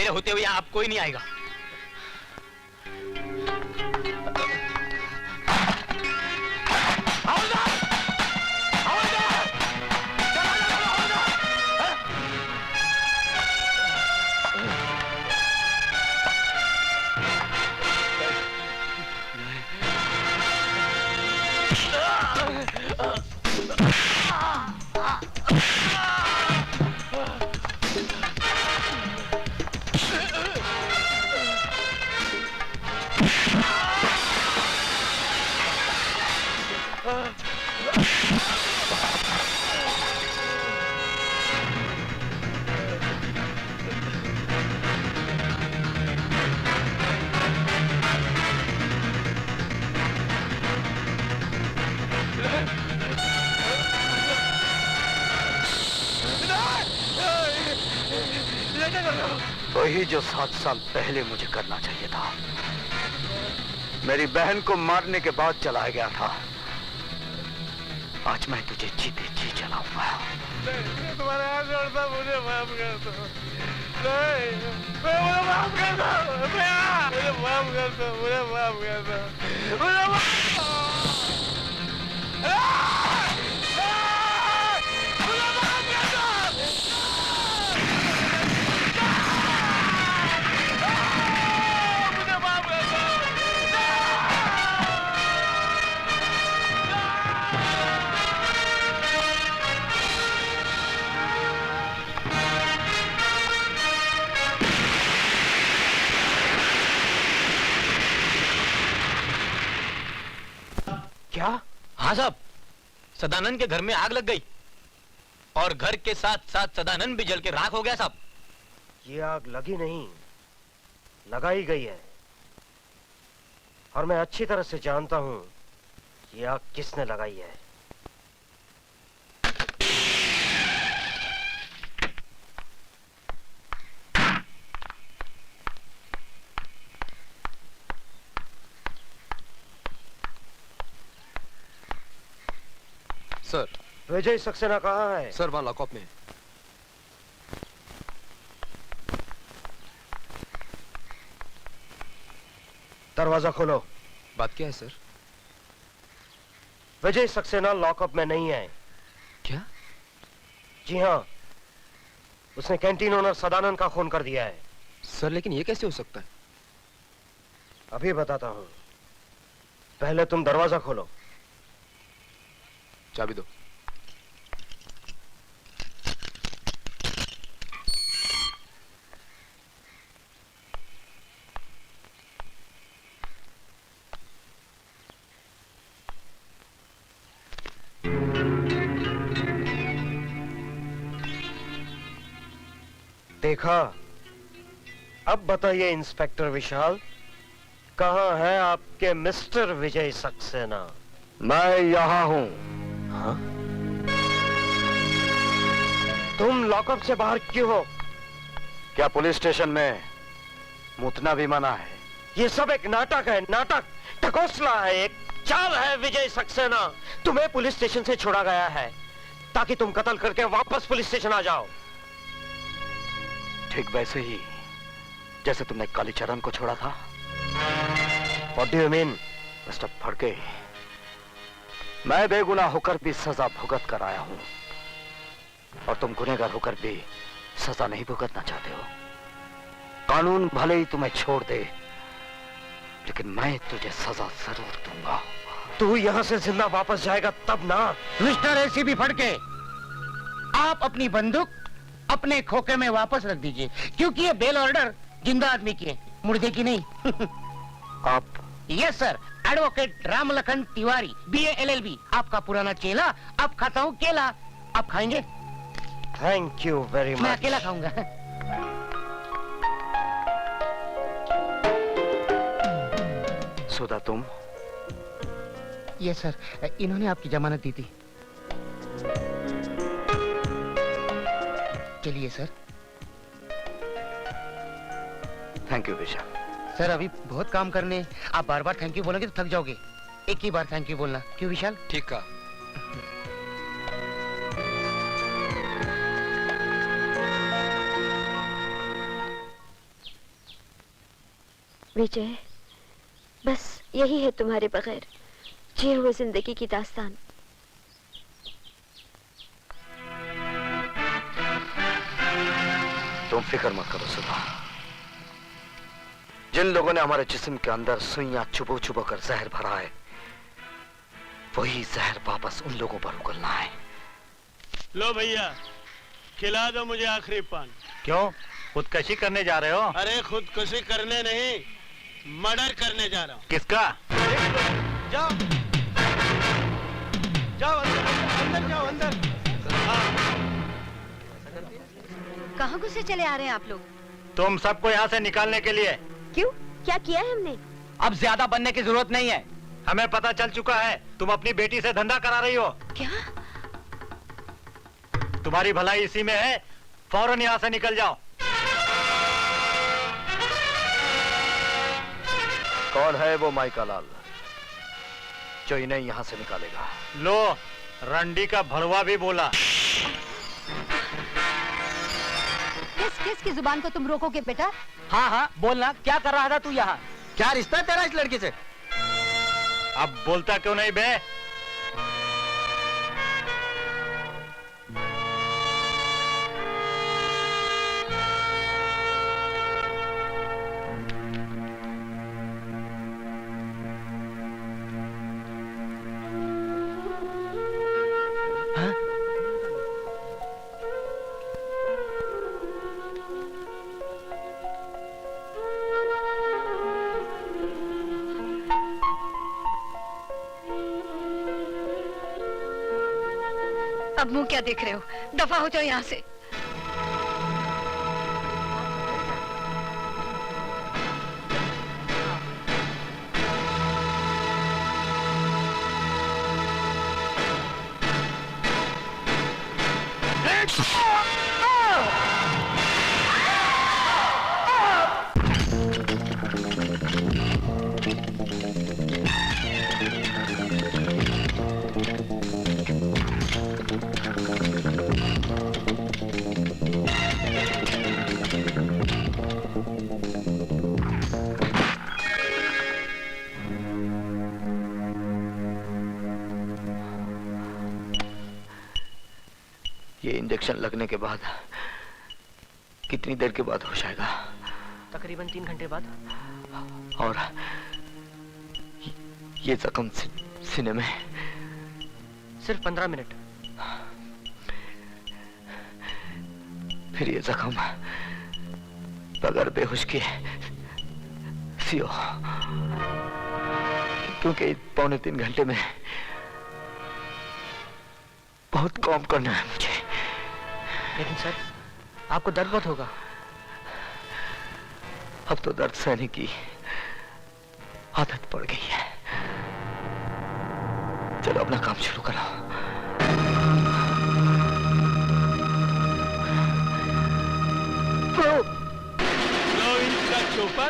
मेरे होते हुए यहाँ अब कोई नहीं आएगा। वही जो 7 साल पहले मुझे करना चाहिए था। मेरी बहन को मारने के बाद चला गया था। आज मैं तुझे जीते जी चलाऊंगा। तुम्हारे हाथ जोड़ता, मुझे माफ कर दो। नहीं, मुझे माफ कर दो। मुझे माफ कर दो। मुझे माफ कर दो। मुझे माफ क्या? हाँ साहब, सदानंद के घर में आग लग गई और घर के साथ साथ सदानंद भी जल के राख हो गया साहब। ये आग लगी नहीं, लगाई गई है और मैं अच्छी तरह से जानता हूं ये आग किसने लगाई है। सर, विजय सक्सेना कहाँ है? सर वहां लॉकअप में। दरवाजा खोलो। बात क्या है सर? विजय सक्सेना लॉकअप में नहीं है। क्या? जी हाँ, उसने कैंटीन ओनर सदानंद का खून कर दिया है। सर लेकिन ये कैसे हो सकता है? अभी बताता हूँ, पहले तुम दरवाजा खोलो। चाबी दो। देखा? अब बताइए इंस्पेक्टर विशाल, कहाँ है आपके मिस्टर विजय सक्सेना? मैं यहाँ हूँ। हाँ? तुम लॉकअप से बाहर क्यों हो? क्या पुलिस स्टेशन में मुतना भी मना है? ये सब एक नाटक है, नाटक, ढकोसला है, एक चाल है विजय सक्सेना। तुम्हें पुलिस स्टेशन से छोड़ा गया है ताकि तुम कत्ल करके वापस पुलिस स्टेशन आ जाओ। ठीक वैसे ही जैसे तुमने कालीचरण को छोड़ा था। What do you mean? Mister Phadke, मैं बेगुनाह होकर भी सजा भुगत कर आया हूं और तुम गुनहगार होकर भी सजा नहीं भुगतना चाहते हो। कानून भले ही तुम्हें छोड़ दे, लेकिन मैं तुझे सजा जरूर दूंगा। तू यहाँ से जिंदा वापस जाएगा तब ना। मिस्टर एसीपी फड़के, आप अपनी बंदूक अपने खोखे में वापस रख दीजिए, क्योंकि ये बेल ऑर्डर जिंदा आदमी की है, मुर्दे की नहीं। आप? Yes sir, advocate Ramlakhan Tiwari, BA LLB, आपका पुराना चेला। अब खाता हूँ केला, आप खाएंगे? थैंक यू वेरी मैं मच। अकेला खाऊंगा। सुधा तुम? यस सर, इन्होंने आपकी जमानत दी थी। चलिए sir. Thank you Vishal. Sir अभी बहुत काम करने, आप बार बार थैंक यू बोलोगे तो थक जाओगे। एक ही बार थैंक यू बोलना, क्यों विशाल? ठीक कहा। विजय, बस यही है तुम्हारे बगैर जिए हुए जिंदगी की दास्तान। तुम फिक्र मत करो सुधा। जिन लोगों ने हमारे जिस्म के अंदर सुइयां चुबो चुबो कर जहर भरा है, वही जहर वापस उन लोगों पर उगलना है। लो भैया, खिला दो मुझे आखिरी पान। क्यों, खुदकशी करने जा रहे हो? अरे खुदकुशी करने नहीं, मर्डर करने जा रहा हूँ। किसका? जाओ जाओ अंदर जाओ अंदर। कहाँ घुसे चले आ रहे हैं आप लोग? तुम सबको यहाँ से निकालने के लिए। क्यों, क्या किया है हमने? अब ज्यादा बनने की जरूरत नहीं है। हमें पता चल चुका है तुम अपनी बेटी से धंधा करा रही हो। क्या? तुम्हारी भलाई इसी में है, फौरन यहाँ से निकल जाओ। कौन है वो माइका लाल जो इन्हें यहाँ से निकालेगा? लो, रंडी का भड़वा भी बोला। किस की जुबान को तुम रोकोगे बेटा? हाँ हाँ बोलना, क्या कर रहा था तू यहाँ? क्या रिश्ता है तेरा इस लड़की से? अब बोलता क्यों नहीं बे? अब मुंह क्या देख रहे हो? दफा हो जाओ यहाँ से। ये इंजेक्शन लगने के बाद कितनी देर के बाद होश आएगा? तकरीबन 3 घंटे बाद। और ये जख्म सीने में? सिर्फ 15 मिनट। फिर ये जख्म बगैर बेहोश के सियो, क्योंकि 2.25 घंटे में बहुत काम करना है मुझे। लेकिन सर, आपको दर्द बहुत होगा। अब तो दर्द सहने की आदत पड़ गई है। चलो अपना काम शुरू करो। लो इनका चोपर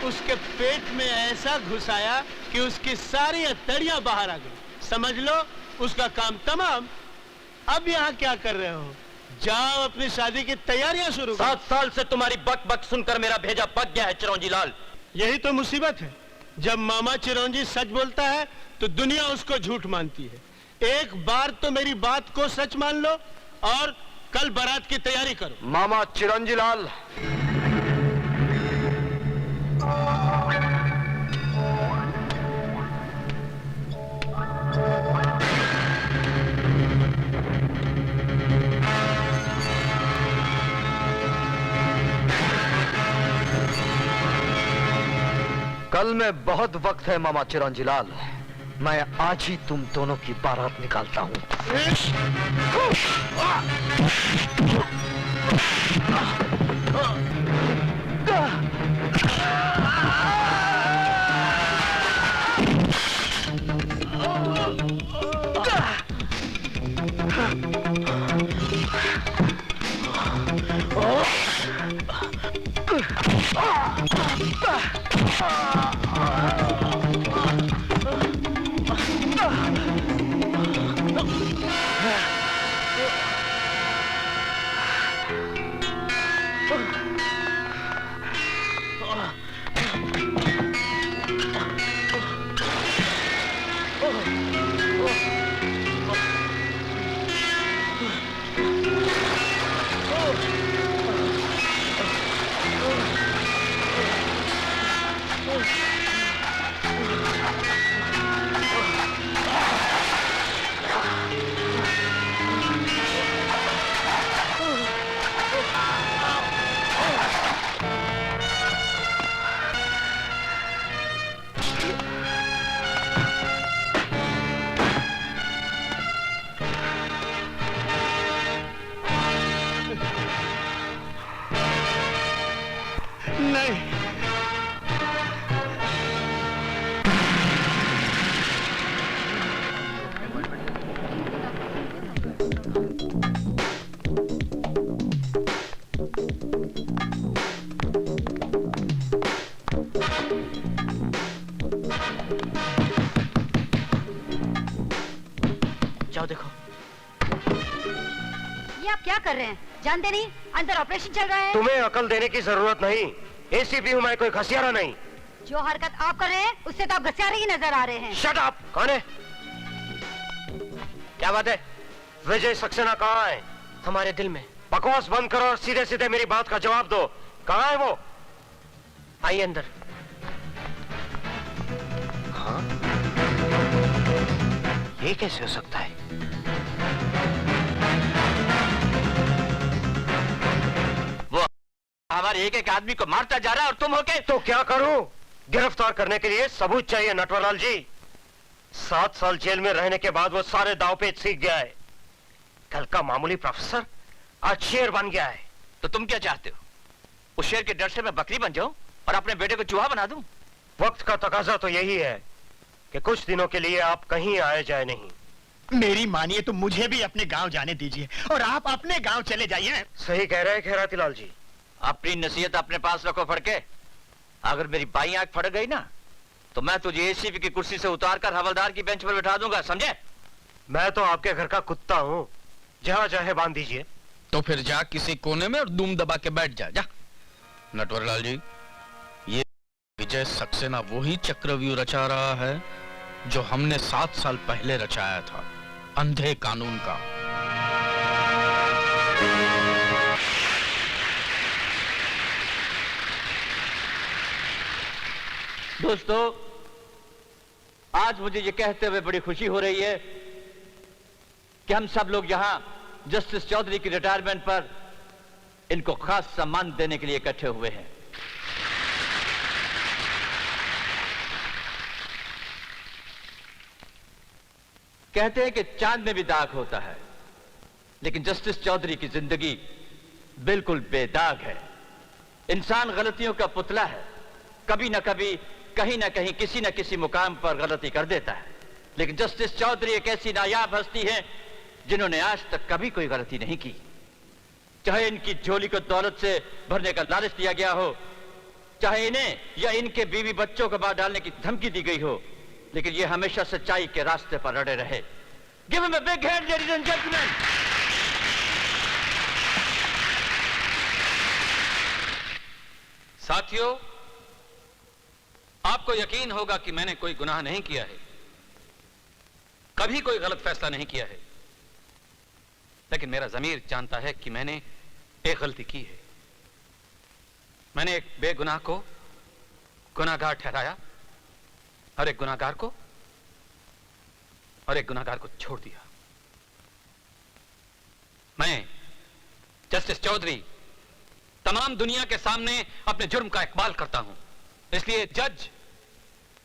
उसके पेट में ऐसा घुसाया कि उसकी सारी हथेलियां बाहर आ गई। समझ लो उसका काम तमाम। अब यहाँ क्या कर रहे हो? जाओ अपनी शादी की तैयारियां शुरू करो। 7 साल से तुम्हारी बक बक सुनकर मेरा भेजा पक गया है चिरौंजी लाल। यही तो मुसीबत है, जब मामा चिरौंजी सच बोलता है तो दुनिया उसको झूठ मानती है। एक बार तो मेरी बात को सच मान लो और कल बारात की तैयारी करो। मामा चिरंजी लाल, कल में बहुत वक्त है मामा चिरंजी लाल। मैं आज ही तुम दोनों की बारात निकालता हूँ। नहीं। जाओ देखो। ये आप क्या कर रहे हैं? जानते नहीं अंदर ऑपरेशन चल रहा है? तुम्हें अकल देने की जरूरत नहीं। एसीपी हूँ मैं, कोई घसियारा नहीं। जो हरकत आप कर रहे हैं उससे तो आप घसियारे ही नजर आ रहे हैं। Shut up. कौन है? क्या बात है? विजय सक्सेना कहाँ है? हमारे दिल में। बकवास बंद करो और सीधे सीधे मेरी बात का जवाब दो। कहाँ है वो? आइए अंदर। हाँ? ये कैसे हो सकता है? वो हमारे एक एक आदमी को मारता जा रहा है और तुम होके। तो क्या करूं? गिरफ्तार करने के लिए सबूत चाहिए नटवरलाल जी। 7 साल जेल में रहने के बाद वो सारे दांवपेच सीख गया है। कल का मामूली प्रोफेसर आज शेर बन गया है। तो तुम क्या चाहते हो? उस शेर के डर से मैं बकरी बन जाऊं और अपने बेटे को चूहा बना दूं? वक्त का तकाजा तो यही है कि कुछ दिनों के लिए आप कहीं आए जाए नहीं। मेरी मानिए तो मुझे भी अपने गांव जाने दीजिए और आप अपने गांव चले जाइए। सही कह रहे हैं खैरातीलाल जी। अपनी नसीहत अपने पास रखो फड़के। अगर मेरी बाई आंख फड़ गई ना तो मैं तुझे एसीपी की कुर्सी से उतारकर हवलदार की बेंच पर बैठा दूंगा, समझे? मैं तो आपके घर का कुत्ता हूँ, जहाँ चाहे बांध दीजिए। तो फिर जा किसी कोने में और दूम दबा के बैठ जा। नटवरलाल जी, ये विजय सक्सेना वही चक्रव्यूह रचा रहा है जो हमने 7 साल पहले रचाया था, अंधे कानून का। दोस्तों, आज मुझे ये कहते हुए बड़ी खुशी हो रही है कि हम सब लोग यहां जस्टिस चौधरी की रिटायरमेंट पर इनको खास सम्मान देने के लिए इकट्ठे हुए हैं। कहते हैं कि चांद में भी दाग होता है, लेकिन जस्टिस चौधरी की जिंदगी बिल्कुल बेदाग है। इंसान गलतियों का पुतला है, कभी ना कभी कहीं ना कहीं किसी न किसी मुकाम पर गलती कर देता है। लेकिन जस्टिस चौधरी एक ऐसी नायाब हस्ती है जिन्होंने आज तक कभी कोई गलती नहीं की। चाहे इनकी झोली को दौलत से भरने का लालच दिया गया हो, चाहे इन्हें या इनके बीवी बच्चों को मार डालने की धमकी दी गई हो, लेकिन ये हमेशा सच्चाई के रास्ते पर अड़े रहे। Give him a big hand, ladies and gentleman. साथियों, आपको यकीन होगा कि मैंने कोई गुनाह नहीं किया है, कभी कोई गलत फैसला नहीं किया है, लेकिन मेरा ज़मीर जानता है कि मैंने एक गलती की है। मैंने एक बेगुनाह को गुनाहगार ठहराया और एक गुनाहगार को छोड़ दिया। मैं जस्टिस चौधरी तमाम दुनिया के सामने अपने जुर्म का इकबाल करता हूं। इसलिए जज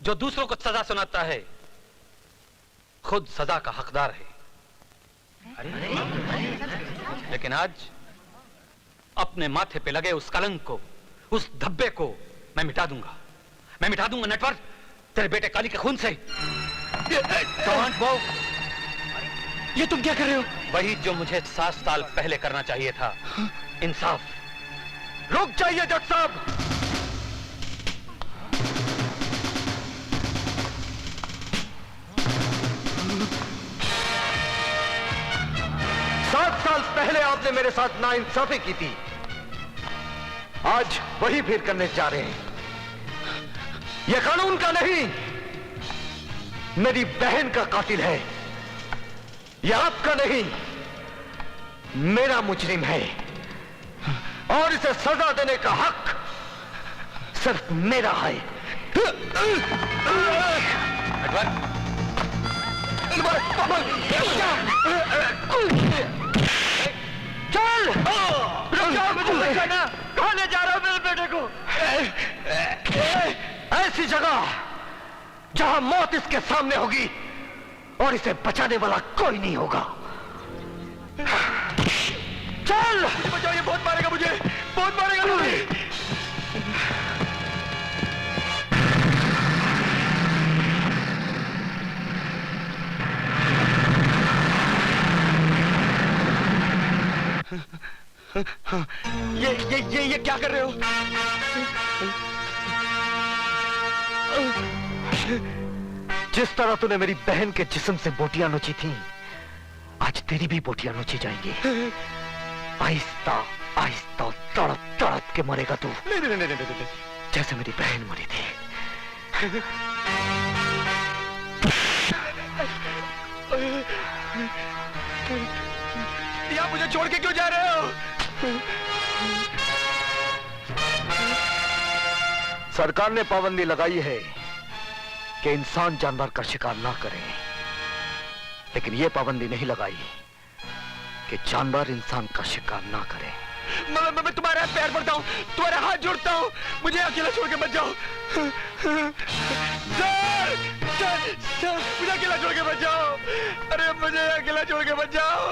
जो दूसरों को सजा सुनाता है खुद सजा का हकदार है। लेकिन आज अपने माथे पे लगे उस कलंक को, उस धब्बे को मैं मिटा दूंगा नटवर, तेरे बेटे काली के खून से। ये तुम क्या कर रहे हो? वही जो मुझे 7 साल पहले करना चाहिए था, इंसाफ। रुक जाइए जज साहब। 7 साल पहले आपने मेरे साथ नाइंसाफी की थी, आज वही फिर करने जा रहे हैं। यह कानून का नहीं, मेरी बहन का कातिल है। यह आपका नहीं, मेरा मुजरिम है और इसे सजा देने का हक सिर्फ मेरा है। चल, कहां ले जा रहा हूं मेरे बेटे को? ऐसी जगह जहां मौत इसके सामने होगी और इसे बचाने वाला कोई नहीं होगा। चल, बचाओ, ये बहुत मारेगा मुझे, बहुत मारेगा मुझे। ये क्या कर रहे हो? जिस तरह तूने मेरी बहन के जिस्म से बोटियां नोची थी, आज तेरी भी बोटियां नोची जाएंगी। आहिस्ता आहिस्ता तड़प तड़प के मरेगा तू। नहीं, जैसे मेरी बहन मरी थी। या मुझे छोड़ के क्यों जा रहे हो? सरकार ने पाबंदी लगाई है कि इंसान जानवर का शिकार ना करे, लेकिन यह पाबंदी नहीं लगाई कि जानवर इंसान का शिकार ना करे। मैं तुम्हारे पैर पड़ता हूँ, तुम्हारे हाथ जोड़ता हूँ, मुझे अकेला छोड़ के मत जाओ। सर, मुझे अकेला छोड़ के मत जाओ। अरे मुझे अकेला छोड़ के मत जाओ।